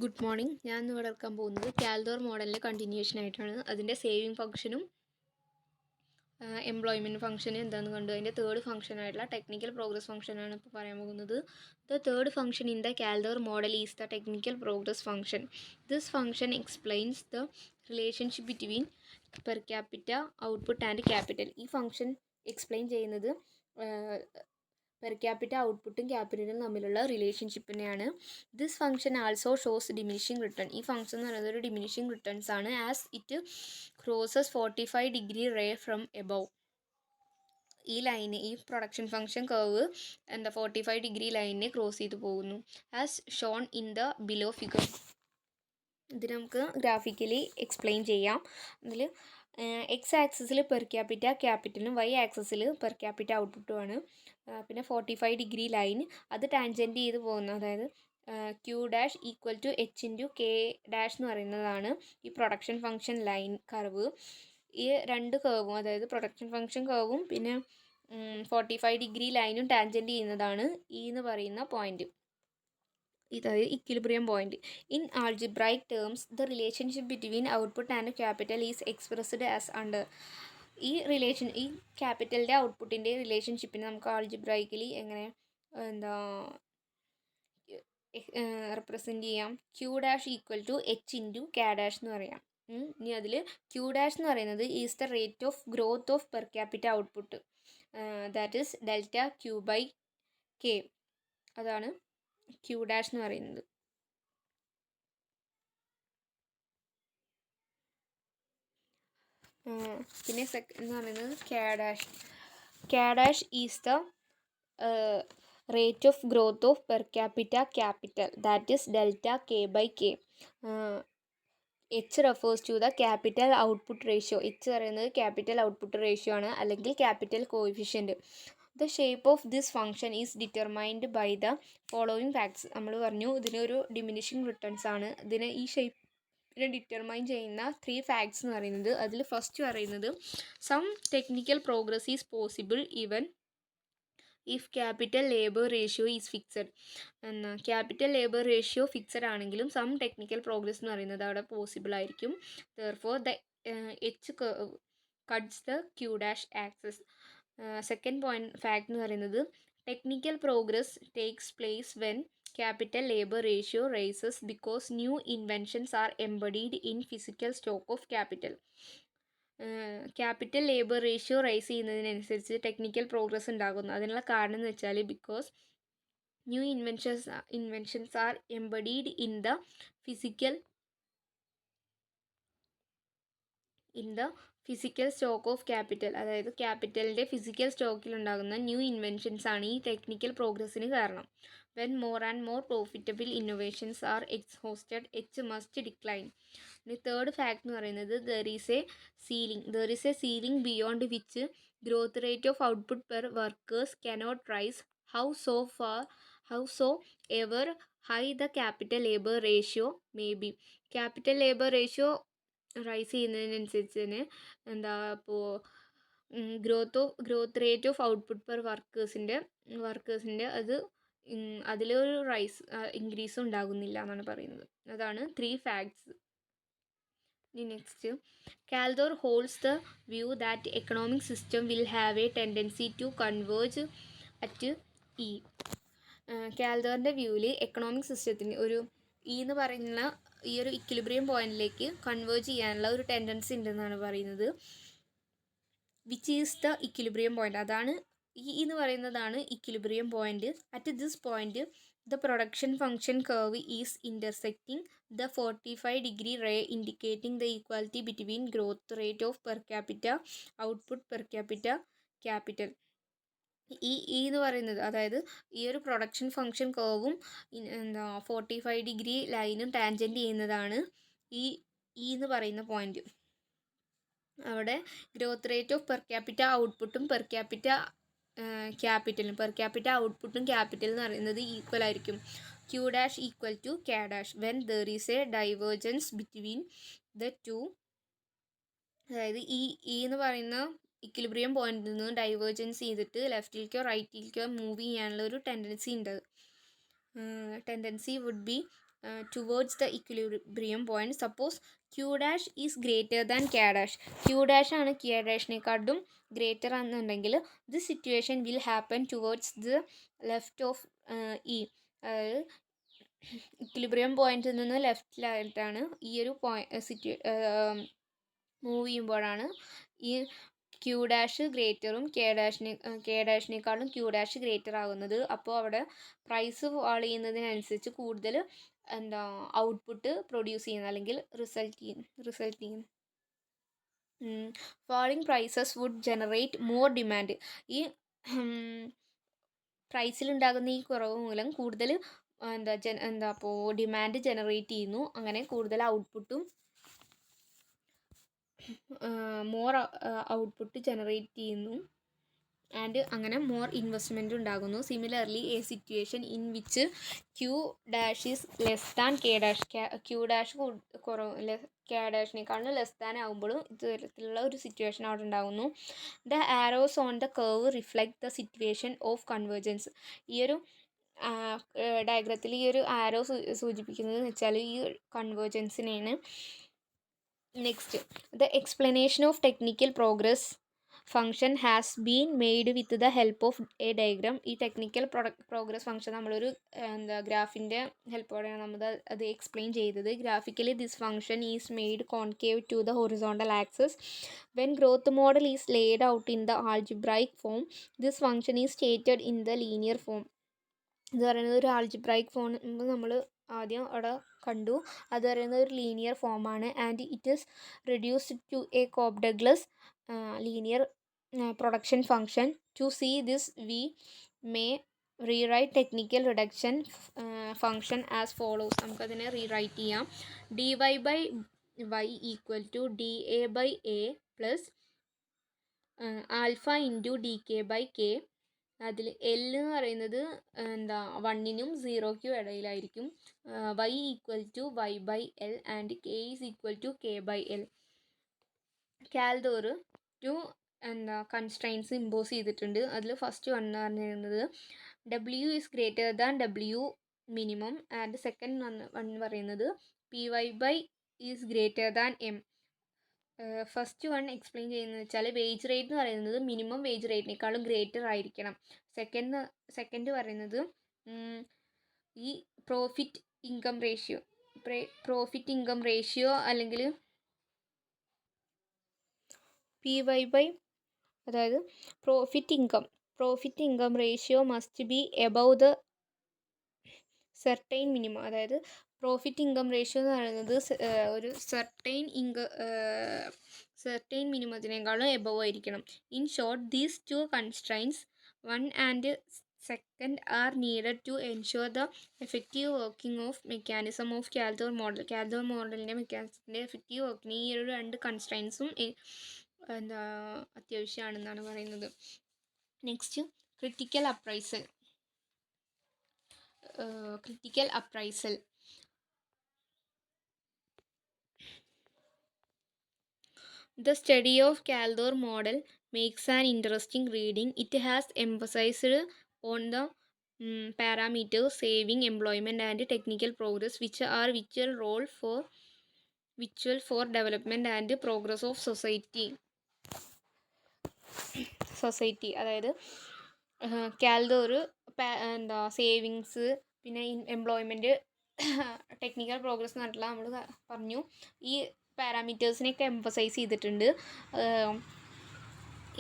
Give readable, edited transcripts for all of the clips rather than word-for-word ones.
Good morning. ഞാൻ ഇന്ന് ഇവിടെ എടുക്കാൻ പോകുന്നത് കാൽഡോർ മോഡലിൻ്റെ കണ്ടിന്യൂഷൻ ആയിട്ടാണ്. അതിൻ്റെ സേവിങ് ഫംഗ്ഷനും എംപ്ലോയ്മെൻറ്റ് ഫംഗ്ഷനും എന്താണെന്ന് കണ്ടു. അതിൻ്റെ തേർഡ് ഫംഗ്ഷൻ ആയിട്ടുള്ള ടെക്നിക്കൽ പ്രോഗ്രസ് ഫംഗ്ഷനാണ് ഇപ്പോൾ പറയാൻ പോകുന്നത്. The third function in the Kaldor model is the technical progress function. This function explains the relationship between per capita output and capital. ഈ ഫംഗ്ഷൻ എക്സ്പ്ലെയിൻ ചെയ്യുന്നത് പെർ ക്യാപിറ്റ ഔട്ട്പുട്ടും ക്യാപിറ്റലും തമ്മിലുള്ള റിലേഷൻഷിപ്പിനെയാണ്. This function also shows diminishing return. ഈ function എന്ന് പറയുന്നത് ഒരു ഡിമിനിഷിംഗ് റിട്ടേൺസ് ആണ്. As it crosses 45 degree ray from above. ഈ ലൈന്, ഈ പ്രൊഡക്ഷൻ ഫംഗ്ഷൻ കർവ് 45 ഡിഗ്രി ലൈനിനെ ക്രോസ് ചെയ്ത് പോകുന്നു. As shown in the below figure. ഇത് നമുക്ക് ഗ്രാഫിക്കലി എക്സ്പ്ലെയിൻ ചെയ്യാം. അതിൽ എക്സ് ആക്സിസിൽ പെർ ക്യാപിറ്റ ക്യാപിറ്റലും വൈ ആക്സിസിൽ പെർ ക്യാപിറ്റ ഔട്ട്പുട്ടുമാണ്. പിന്നെ 45 ഡിഗ്രി ലൈൻ അത് ടാൻജൻറ്റ് ചെയ്ത് പോകുന്ന, അതായത് Q dash equal to H into K dash എന്ന് പറയുന്നതാണ് ഈ പ്രൊഡക്ഷൻ ഫംഗ്ഷൻ ലൈൻ കർവ്. ഈ രണ്ട് കർവും, അതായത് പ്രൊഡക്ഷൻ ഫംഗ്ഷൻ കർവും പിന്നെ 45 ഡിഗ്രി ലൈനും ടാൻജൻറ്റ് ചെയ്യുന്നതാണ് ഈ എന്ന് പറയുന്ന പോയിന്റ്. ഇതായത് equilibrium point. In algebraic terms the relationship between output and capital is expressed as under. ഈ ക്യാപിറ്റലിൻ്റെ ഔട്ട്പുട്ടിൻ്റെ റിലേഷൻഷിപ്പിനെ നമുക്ക് ആൾജിബ്രൈക്കലി എങ്ങനെ റെപ്രസെൻറ്റ് ചെയ്യാം? Q dash equal to H into K dash എന്ന് പറയാം. ഇനി അതിൽ ക്യൂ ഡാഷ് എന്ന് പറയുന്നത് is the rate of growth of per capita output, that is delta Q by K. അതാണ് ക്യൂ ഡാഷ് എന്ന് പറയുന്നത്. പിന്നെ സെക്കൻഡ് എന്ന് പറയുന്നത് K dash is the rate of growth of per capita capital, that is delta K by K. H refers to the capital output ratio. H പറയുന്നത് capital output ratio ആണ്, അല്ലെങ്കിൽ capital coefficient. The shape of this function is determined by the following facts. നമ്മൾ പറഞ്ഞു ഇതിനൊരു diminishing returns ആണ്. ഇതിനെ ഈ ഷേപ്പിനെ determine ചെയ്യുന്ന 3 ഫാക്ട്സ് എന്ന് പറയുന്നത്, അതിൽ ഫസ്റ്റ് പറയുന്നത് some technical progress is possible even if capital labour ratio is fixed. Capital labour ratio fixed ആണെങ്കിലും സം ടെക്നിക്കൽ പ്രോഗ്രസ് എന്ന് പറയുന്നത് അവിടെ പോസിബിൾ ആയിരിക്കും. Therefore the H cuts the Q dash axis. Second point fact എന്ന് പറയുന്നത് technical progress takes place when capital labour ratio rises because new inventions are embedded in physical stock of capital. Capital labour ratio rise ചെയ്യുന്നതിനനുസരിച്ച് technical progress ഉണ്ടാകുന്നു. അതിനുള്ള കാരണം എന്ന് വെച്ചാൽ because new inventions are embedded in the physical stock of capital. അതായത് ക്യാപിറ്റലിൻ്റെ physical സ്റ്റോക്കിൽ ഉണ്ടാകുന്ന ന്യൂ ഇൻവെൻഷൻസ് ആണ് ഈ ടെക്നിക്കൽ പ്രോഗ്രസ്സിന് കാരണം. When more and more profitable innovations are exhausted H must decline. ഇനി തേർഡ് ഫാക്ട് എന്ന് പറയുന്നത് there is a ceiling beyond which growth rate of output per workers cannot rise howsoever high the capital labour ratio may be. Capital labour ratio rise ചെയ്യുന്നതിനനുസരിച്ച് തന്നെ ഇപ്പോൾ growth rate of output per വർക്കേഴ്സിൻ്റെ അത് അതിലൊരു increase ഉണ്ടാകുന്നില്ല എന്നാണ് പറയുന്നത്. അതാണ് 3 facts. Next, Kaldor holds the view that economic system will have a tendency to converge at E. കാൽഡോറിൻ്റെ വ്യൂവിൽ എക്കണോമിക് സിസ്റ്റത്തിന് ഒരു ഇ എന്ന് പറയുന്ന ഈ ഒരു ഇക്വിലിബ്രിയം പോയിന്റിലേക്ക് കൺവേർജ് ചെയ്യാനുള്ള ഒരു ടെൻഡൻസി ഉണ്ടെന്നാണ് പറയുന്നത്. Which is the equilibrium point. അതാണ് ഇ എന്ന് പറയുന്നതാണ് equilibrium point. At this point the production function curve is intersecting the 45 degree ray, indicating the equality between growth rate of per capita output per capita capital. E എന്ന് പറയുന്നത്, അതായത് ഈ ഒരു production function കർവും 45 degree ലൈനും tangent ചെയ്യുന്നതാണ് E എന്ന് പറയുന്ന പോയിന്റ്. അവിടെ growth rate of per capita ഔട്ട്പുട്ടും പെർ ക്യാപിറ്റ ഔട്ട്പുട്ടും ക്യാപിറ്റൽ എന്ന് പറയുന്നത് ഈക്വൽ ആയിരിക്കും. Q dash equal to K dash when there is a divergence between the two. അതായത് ഈ എന്ന് പറയുന്ന ഇക്വിലിബ്രിയം പോയിന്റിൽ നിന്ന് ഡൈവേർജൻസ് ചെയ്തിട്ട് ലെഫ്റ്റിലേക്കോ റൈറ്റിലേക്കോ മൂവ് ചെയ്യാനുള്ള ഒരു ടെൻഡൻസി ഉണ്ട്. Tendency would be towards the equilibrium point. Suppose Q dash is greater than K dash. Q dash ആണ് K ഡാഷിനെക്കാട്ടും ഗ്രേറ്റർ ആണെന്നുണ്ടെങ്കിൽ this situation will happen towards the left of E. അതായത് equilibrium പോയിന്റിൽ നിന്ന് ലെഫ്റ്റിലായിട്ടാണ് ഈ ഒരു മൂവ് ചെയ്യുമ്പോഴാണ് ഈ ക്യൂ ഡാഷ് ഗ്രേറ്ററും കെ ഡാഷിനേക്കാളും ക്യൂ ഡാഷ് ഗ്രേറ്റർ ആകുന്നത്. അപ്പോൾ അവിടെ പ്രൈസ് ഫാൾ ചെയ്യുന്നതിനനുസരിച്ച് കൂടുതൽ ഔട്ട്പുട്ട് പ്രൊഡ്യൂസ് ചെയ്യുന്നത് അല്ലെങ്കിൽ റിസൾട്ട് ചെയ്യുന്നു. Falling prices would generate more demand. ഈ പ്രൈസിലുണ്ടാകുന്ന ഈ കുറവ് മൂലം കൂടുതൽ അപ്പോൾ ഡിമാൻഡ് ജനറേറ്റ് ചെയ്യുന്നു. അങ്ങനെ കൂടുതൽ ഔട്ട്പുട്ടും മോർ ഔട്ട്പുട്ട് ജനറേറ്റ് ചെയ്യുന്നു ആൻഡ് അങ്ങനെ മോർ ഇൻവെസ്റ്റ്മെൻറ്റ് ഉണ്ടാകുന്നു. Similarly a situation in which Q dash is less than K dash, Q dash K ഡാഷിനേക്കാളും ലെസ് ദാൻ ആകുമ്പോഴും ഇത്തരത്തിലുള്ള ഒരു സിറ്റുവേഷൻ അവിടെ ഉണ്ടാകുന്നു. The arrows on the curve reflect the situation of convergence. ഈ ഒരു ഡയഗ്രത്തിൽ ഈ ഒരു ആരോ സൂചിപ്പിക്കുന്നത് എന്ന് വെച്ചാൽ ഈ കൺവേർജൻസിനെയാണ്. Next, the explanation of technical progress function has been made with the help of a diagram. ഈ ടെക്നിക്കൽ പ്രോഗ്രസ് ഫംഗ്ഷൻ നമ്മളൊരു ഗ്രാഫിൻ്റെ ഹെൽപ്പോടെയാണ് നമ്മൾ അത് എക്സ്പ്ലെയിൻ ചെയ്തത്. Graphically this function is made concave to the horizontal axis. When growth model is laid out in the algebraic form, this function is stated in the linear form. എന്ന് പറയുന്നത് ഒരു algebraic form നമ്മൾ ആദ്യം അവിടെ കണ്ടു. അത് പറയുന്നത് ഒരു ലീനിയർ ഫോമാണ് and it is reduced to a Cobb Douglas linear production function. To see this we may rewrite technical reduction function as follows. നമുക്കതിനെ റീറൈറ്റ് ചെയ്യാം. dy by y equal to dA/a plus alpha into dk by k. അതിൽ L എന്ന് പറയുന്നത് 1നും 0ക്കും ഇടയിലായിരിക്കും. y equal to y/l and k is equal to k/l. Kaldor two constraints impose ചെയ്തിട്ടുണ്ട്. അതിൽ ഫസ്റ്റ് വൺ എന്ന് പറഞ്ഞിരുന്നത് w is greater than w minimum and second one പറയുന്നത് py is greater than m. First one explain ചെയ്യുന്നത് വെച്ചാൽ wage rate എന്ന് പറയുന്നത് minimum wage റേറ്റിനേക്കാളും ഗ്രേറ്റർ ആയിരിക്കണം. സെക്കൻഡ് പറയുന്നത് ഈ പ്രോഫിറ്റ് ഇൻകം റേഷ്യോ അല്ലെങ്കിൽ py അതായത് profit income ratio must be above the certain minimum. അതായത് പ്രോഫിറ്റ് ഇൻകം റേഷ്യോ എന്ന് പറയുന്നത് ഒരു സെർട്ടൈൻ മിനിമത്തിനേക്കാളും എബവ് ആയിരിക്കണം. In short, these two constraints 1 and 2 are needed to ensure the effective working of mechanism of Kaldor model. Kaldor മോഡലിൻ്റെ മെക്കാനിസത്തിൻ്റെ effective വർക്കിന് ഈ ഒരു 2 കൺസ്ട്രെയിൻസും അത്യാവശ്യമാണെന്നാണ് പറയുന്നത്. Next, critical appraisal. The study of Kaldor model makes an interesting reading. It has emphasized on the parameters saving, employment and technical progress, which are vital for development and progress of society. അതായത് Kaldor savings പിന്നെ employment technical progress എന്ന് പറഞ്ഞിട്ടുള്ള നമ്മൾ പറഞ്ഞു. ഈ പാരാമീറ്റേഴ്സിനെയൊക്കെ emphasise ചെയ്തിട്ടുണ്ട്.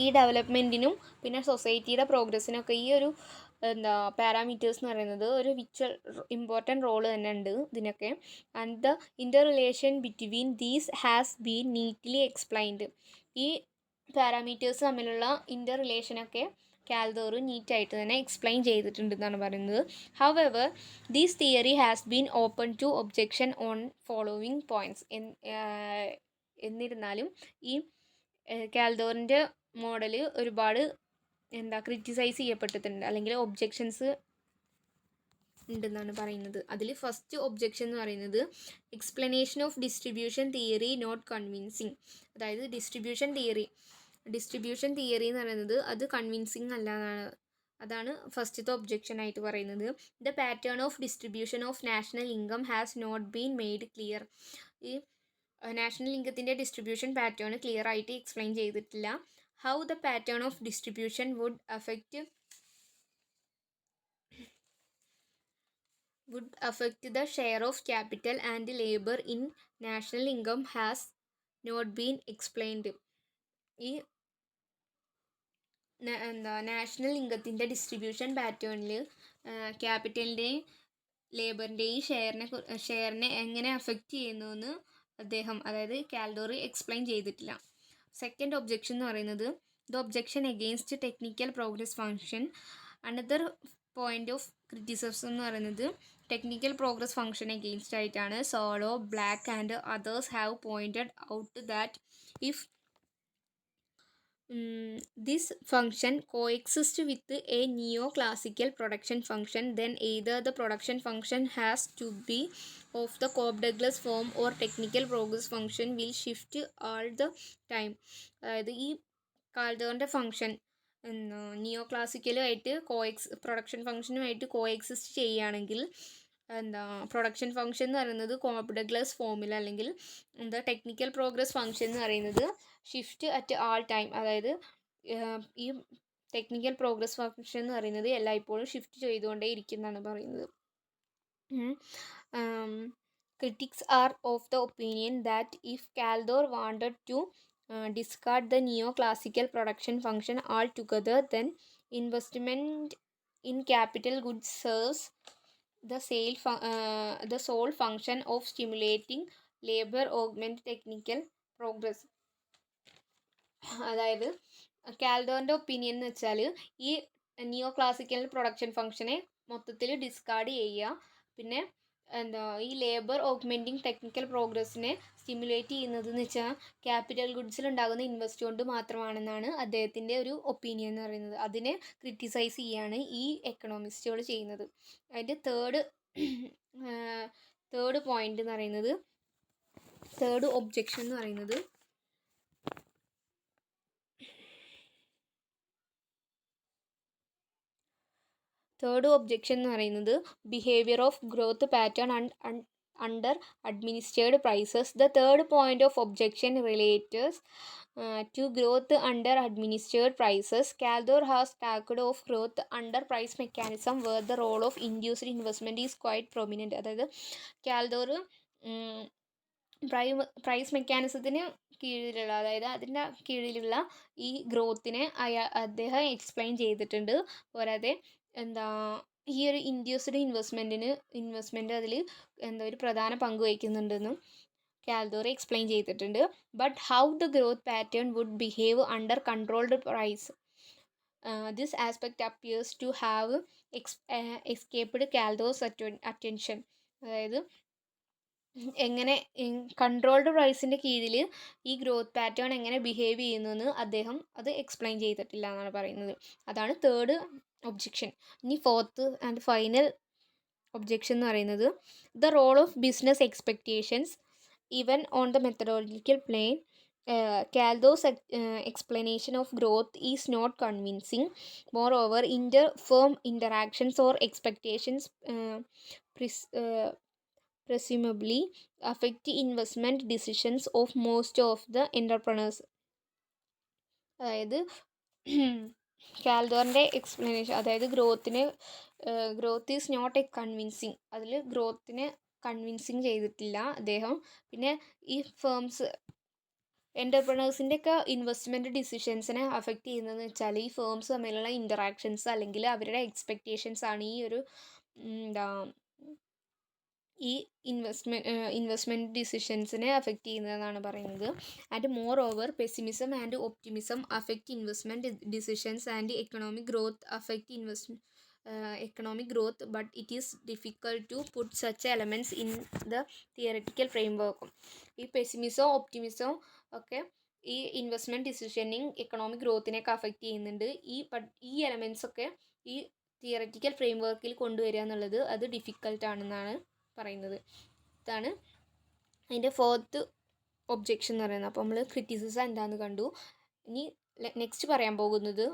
ഈ ഡെവലപ്മെൻറ്റിനും പിന്നെ സൊസൈറ്റിയുടെ പ്രോഗ്രസ്സിനൊക്കെ ഈ ഒരു പാരാമീറ്റേഴ്സ് എന്ന് പറയുന്നത് ഒരു ഇമ്പോർട്ടൻറ്റ് റോള് തന്നെ ഉണ്ട് ഇതിനൊക്കെ. And the interrelation between these has been neatly explained. ഈ പാരാമീറ്റേഴ്സ് തമ്മിലുള്ള ഇൻ്റർ റിലേഷനൊക്കെ കാൽഡോർ നീറ്റായിട്ട് തന്നെ എക്സ്പ്ലെയിൻ ചെയ്തിട്ടുണ്ടെന്നാണ് പറയുന്നത്. However, this theory has been open to objection on following points. എന്നിരുന്നാലും ഈ കാൽഡോറിൻ്റെ മോഡൽ ഒരുപാട് ക്രിറ്റിസൈസ് ചെയ്യപ്പെട്ടിട്ടുണ്ട് അല്ലെങ്കിൽ ഒബ്ജെക്ഷൻസ് ഉണ്ടെന്നാണ് പറയുന്നത്. അതിൽ ഫസ്റ്റ് ഒബ്ജെക്ഷൻ എന്ന് പറയുന്നത് explanation of distribution theory not convincing. അതായത് ഡിസ്ട്രിബ്യൂഷൻ തിയറി എന്ന് പറയുന്നത് അത് കൺവിൻസിങ് അല്ല എന്നാണ്. അതാണ് ഫസ്റ്റത്തെ ഒബ്ജെക്ഷൻ ആയിട്ട് പറയുന്നത്. The pattern of distribution of national income has not been made clear. ഈ നാഷണൽ ഇൻകത്തിൻ്റെ ഡിസ്ട്രിബ്യൂഷൻ പാറ്റേൺ ക്ലിയർ ആയിട്ട് എക്സ്പ്ലെയിൻ ചെയ്തിട്ടില്ല. How the pattern of distribution would affect the share of capital and labor in national income has not been explained. ഈ national ഇൻകത്തിൻ്റെ distribution പാറ്റേണിൽ ക്യാപിറ്റലിൻ്റെയും ലേബറിൻ്റെയും ഷെയറിനെ എങ്ങനെ affect ചെയ്യുന്നു എന്ന് അദ്ദേഹം, അതായത് കാൽഡോർ, എക്സ്പ്ലെയിൻ ചെയ്തിട്ടില്ല. സെക്കൻഡ് ഒബ്ജെക്ഷൻ എന്ന് പറയുന്നത് the objection against technical progress function. Another point of criticism എന്ന് പറയുന്നത് ടെക്നിക്കൽ പ്രോഗ്രസ് ഫംഗ്ഷൻ എഗെയിൻസ്റ്റ് ആയിട്ടാണ്. Solo, black and others have pointed out that if this function coexists with a neoclassical production function, then either the production function has to be of the Cobb-Douglas form or technical progress function will shift all the time. അതായത് ഈ കാൽഡറിൻ്റെ function നിയോ ക്ലാസിക്കലുമായിട്ട് production ഫംഗ്ഷനുമായിട്ട് coexist ചെയ്യുകയാണെങ്കിൽ production function എന്ന് പറയുന്നത് Cobb Douglas ഫോമിൽ, അല്ലെങ്കിൽ technical progress function എന്ന് പറയുന്നത് shift at all time. അതായത് ഈ ടെക്നിക്കൽ പ്രോഗ്രസ് ഫംഗ്ഷൻ എന്ന് പറയുന്നത് എല്ലായ്പ്പോഴും ഷിഫ്റ്റ് ചെയ്തുകൊണ്ടേ ഇരിക്കുന്നതാണ് പറയുന്നത്. Critics are of the opinion that if Kaldor wanted to discard the neoclassical production function altogether, then investment in capital goods serves the sole function of stimulating labor augment technical progress. അതായത് കാൽഡോറിൻ്റെ opinion എന്ന് വെച്ചാൽ ഈ നിയോ classical production ഫംഗ്ഷനെ മൊത്തത്തിൽ discard ചെയ്യുക, പിന്നെ ഈ labour ഓഗ്മെൻറ്റിങ് technical പ്രോഗ്രസ്സിനെ stimulate ചെയ്യുന്നത് എന്ന് വെച്ചാൽ ക്യാപിറ്റൽ ഗുഡ്സിൽ ഉണ്ടാകുന്ന ഇൻവെസ്റ്റ് കൊണ്ട് മാത്രമാണെന്നാണ് അദ്ദേഹത്തിൻ്റെ ഒരു ഒപ്പീനിയൻ എന്ന് പറയുന്നത്. അതിനെ ക്രിറ്റിസൈസ് ചെയ്യാണ് ഈ എക്കണോമിസ്റ്റുകൾ ചെയ്യുന്നത്. അതിൻ്റെ തേർഡ് പോയിന്റ് എന്ന് പറയുന്നത്, തേർഡ് ഒബ്ജെക്ഷൻ എന്ന് പറയുന്നത് behaviour of growth pattern under administered prices. The third point of objection relates to growth under administered prices. Kaldor has talked of growth under price mechanism where the role of induced investment is quite prominent. അതായത് Kaldor price മെക്കാനിസത്തിന് കീഴിലുള്ള, അതായത് അതിൻ്റെ കീഴിലുള്ള ഈ ഗ്രോത്തിനെ അദ്ദേഹം explain ചെയ്തിട്ടുണ്ട്. പോരാതെ ഈ ഒരു ഇൻഡ്യൂസ്ഡ് ഇൻവെസ്റ്റ്മെൻറ്റ് അതിൽ ഒരു പ്രധാന പങ്ക് വഹിക്കുന്നുണ്ടെന്നും കാൽഡോർ എക്സ്പ്ലെയിൻ ചെയ്തിട്ടുണ്ട്. But how the growth pattern would behave under controlled price, this aspect appears to have escaped Kaldor's attention. അതായത് എങ്ങനെ കൺട്രോൾഡ് പ്രൈസിൻ്റെ കീഴിൽ ഈ ഗ്രോത്ത് പാറ്റേൺ എങ്ങനെ ബിഹേവ് ചെയ്യുന്നു അദ്ദേഹം അത് എക്സ്പ്ലെയിൻ ചെയ്തിട്ടില്ല എന്നാണ് പറയുന്നത്. അതാണ് തേർഡ് ഒബ്ജെക്ഷൻ. ഇനി ഫോർത്ത് ആൻഡ് ഫൈനൽ ഒബ്ജെക്ഷൻ എന്ന് പറയുന്നത് the role of business expectations even on the methodological plane. Kaldor's explanation of growth is not convincing. Moreover, inter-firm interactions or expectations presumably affect investment decisions of most of the entrepreneurs. അതായത് കാൽഡോറിൻ്റെ explanation, അതായത് growth is not a convincing, അതിൽ ഗ്രോത്തിനെ convincing ചെയ്തിട്ടില്ല അദ്ദേഹം. പിന്നെ ഈ എൻ്റർപ്രണേഴ്സിൻ്റെ ഒക്കെ ഇൻവെസ്റ്റ്മെൻറ്റ് ഡിസിഷൻസിനെ അഫക്റ്റ് ചെയ്യുന്നതെന്ന് വെച്ചാൽ ഈ ഫേംസ് തമ്മിലുള്ള ഇൻറ്ററാക്ഷൻസ് അല്ലെങ്കിൽ അവരുടെ എക്സ്പെക്റ്റേഷൻസ് ആണ് ഈ ഇൻവെസ്റ്റ്മെൻറ്റ് ഡിസിഷൻസിനെ അഫക്റ്റ് ചെയ്യുന്നതെന്നാണ് പറയുന്നത്. And moreover pessimism and optimism affect investment decisions and economic growth but it is difficult to put such elements in the theoretical ഫ്രെയിംവർക്കും. ഈ പെസിമിസവും ഒപ്റ്റിമിസവും ഒക്കെ ഈ ഇൻവെസ്റ്റ്മെൻറ്റ് ഡിസിഷനെയും എക്കണോമിക് ഗ്രോത്തിനെയൊക്കെ അഫക്റ്റ് ചെയ്യുന്നുണ്ട്. ഈ എലമെൻറ്റ്സ് ഒക്കെ ഈ തിയററ്റിക്കൽ ഫ്രെയിംവർക്കിൽ കൊണ്ടുവരിക എന്നുള്ളത് അത് ഡിഫിക്കൽട്ടാണെന്നാണ് പറയുന്നത്. ഇതാണ് അതിൻ്റെ ഫോർത്ത് ഒബ്ജെക്ഷൻ എന്ന് പറയുന്നത്. അപ്പോൾ നമ്മൾ ക്രിറ്റിസിസം എന്താണെന്ന് കണ്ടു. ഇനി നെക്സ്റ്റ് പറയാൻ പോകുന്നത്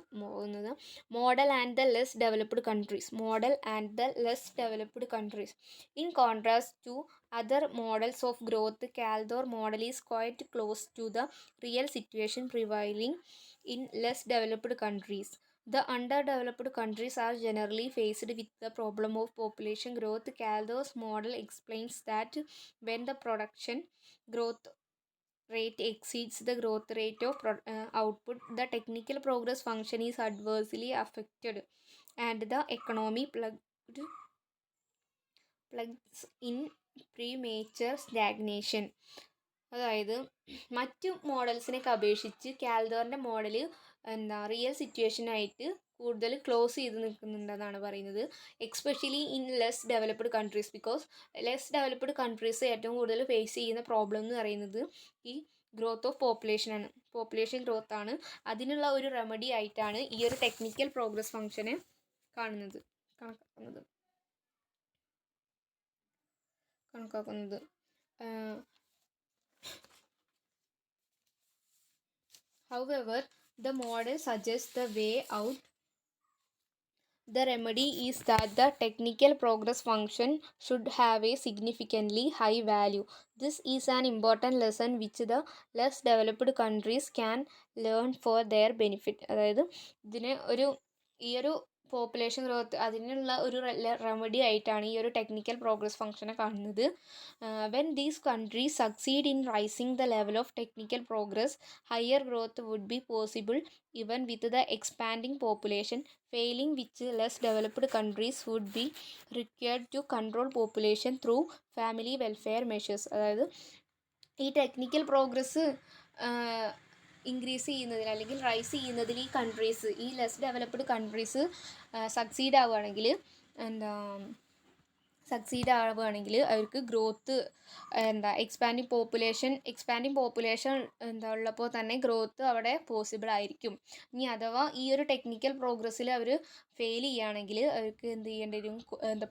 model and the less developed countries. Model and the less developed countries. In contrast to other models of growth, kaldor model is quite close to the real situation prevailing in less developed countries. The underdeveloped countries are generally faced with the problem of population growth. Kaldor's model explains that when the production growth rate exceeds the growth rate of output, the technical progress function is adversely affected and the economy plugs in premature stagnation. അതായത് മറ്റു മോഡൽസിനൊക്കെ അപേക്ഷിച്ച് കാൽഡോറിൻ്റെ model real സിറ്റുവേഷനായിട്ട് കൂടുതൽ close ചെയ്ത് നിൽക്കുന്നുണ്ടെന്നാണ് പറയുന്നത്. Especially in less developed countries, because less developed countries ഏറ്റവും കൂടുതൽ face ചെയ്യുന്ന problem എന്ന് പറയുന്നത് ഈ ഗ്രോത്ത് ഓഫ് പോപ്പുലേഷൻ ഗ്രോത്ത് ആണ്. അതിനുള്ള ഒരു റെമഡി ആയിട്ടാണ് ഈ ഒരു ടെക്നിക്കൽ പ്രോഗ്രസ് ഫംഗ്ഷനെ കണക്കാക്കുന്നത്. However, the model suggests the way out. The remedy is that the technical progress function should have a significantly high value. This is an important lesson which the less developed countries can learn for their benefit. അതായത് ഇതിന് ഈ ഒരു population growth അതിനുള്ള ഒരു remedy ആയിട്ടാണ് ഈ ഒരു technical progress ഫംഗ്ഷനെ കാണുന്നത്. When these countries succeed in rising the level of technical progress, higher growth would be possible even with the expanding population. Failing which less developed countries would be required to control population through family welfare measures. അതായത് ഈ technical progress increase ചെയ്യുന്നതിൽ അല്ലെങ്കിൽ rice ചെയ്യുന്നതിൽ ഈ less developed countries succeed ആവുകയാണെങ്കിൽ അവർക്ക് growth expanding population ഉള്ളപ്പോൾ തന്നെ ഗ്രോത്ത് അവിടെ പോസിബിൾ ആയിരിക്കും. ഇനി അഥവാ ഈ ഒരു ടെക്നിക്കൽ പ്രോഗ്രസ്സിൽ അവർ ഫെയിൽ ചെയ്യുകയാണെങ്കിൽ അവർക്ക് എന്ത് ചെയ്യേണ്ടി വരും,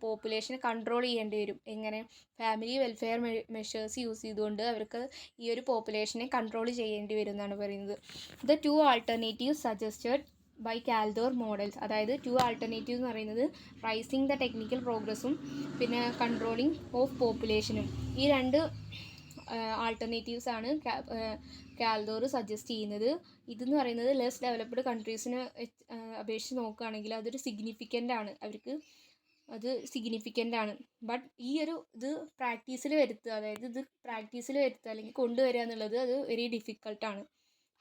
പോപ്പുലേഷനെ കൺട്രോൾ ചെയ്യേണ്ടി വരും. എങ്ങനെ? ഫാമിലി വെൽഫെയർ മെഷേഴ്സ് യൂസ് ചെയ്തുകൊണ്ട് അവർക്ക് ഈ ഒരു പോപ്പുലേഷനെ കൺട്രോൾ ചെയ്യേണ്ടി വരും എന്നാണ് പറയുന്നത്. The 2 alternatives suggested by Kaldor models, അതായത് 2 alternatives എന്ന് പറയുന്നത് റൈസിങ് ദ ടെക്നിക്കൽ പ്രോഗ്രസ്സും പിന്നെ കൺട്രോളിങ് ഓഫ് പോപ്പുലേഷനും. ഈ 2 ആൾട്ടർനേറ്റീവ്സ് ആണ് കാൽഡോർ സജസ്റ്റ് ചെയ്യുന്നത്. ഇതെന്ന് പറയുന്നത് ലെസ് ഡെവലപ്ഡ് കൺട്രീസിനെ അപേക്ഷിച്ച് നോക്കുകയാണെങ്കിൽ അതൊരു സിഗ്നിഫിക്കൻ്റ് ആണ്. ബട്ട് ഈ ഒരു ഇത് പ്രാക്ടീസിൽ വരുത്തുക അല്ലെങ്കിൽ കൊണ്ടുവരിക എന്നുള്ളത് അത് very ഡിഫിക്കൾട്ടാണ്.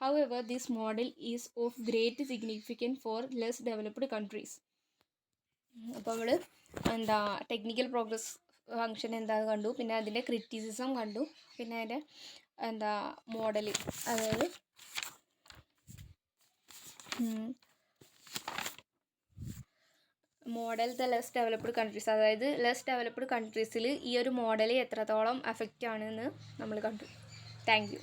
However, this model is of great significance for less developed countries. അപ്പോൾ നമ്മൾ ടെക്നിക്കൽ പ്രോഗ്രസ് ഫംഗ്ഷൻ എന്താണെന്ന് കണ്ടു, പിന്നെ അതിൻ്റെ ക്രിറ്റിസിസം കണ്ടു, പിന്നെ അതിൻ്റെ മോഡൽ, അതായത് model the less developed countries, അതായത് ലെസ് ഡെവലപ്ഡ് കൺട്രീസിൽ ഈ ഒരു മോഡൽ എത്രത്തോളം എഫക്റ്റ് ആണെന്ന് നമ്മൾ കണ്ടു. Thank you.